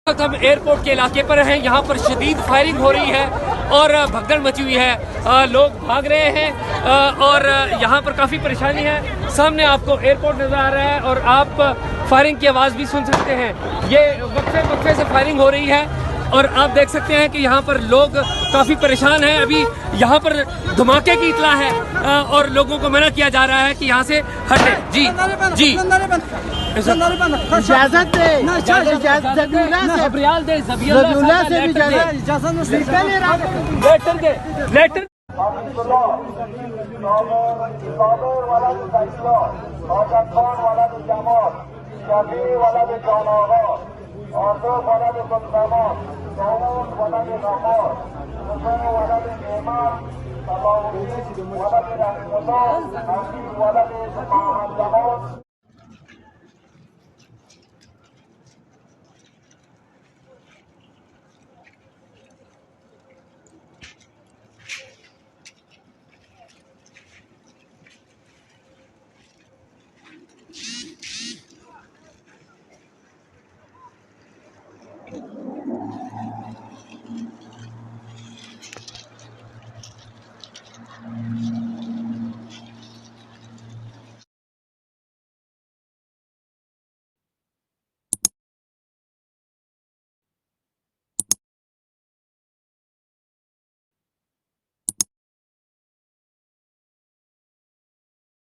हम एयरपोर्ट के इलाके पर हैं। यहाँ पर शदीद फायरिंग हो रही है और भगदड़ मची हुई है। लोग भाग रहे हैं और यहाँ पर काफ़ी परेशानी है। सामने आपको एयरपोर्ट नज़र आ रहा है और आप फायरिंग की आवाज़ भी सुन सकते हैं। ये वक्फे से फायरिंग हो रही है और आप देख सकते हैं कि यहाँ पर लोग काफ़ी परेशान हैं। अभी यहाँ पर धमाके की इतला है और लोगों को मना किया जा रहा है कि यहाँ से हटे। जी जी इजाजत दे, लेटर और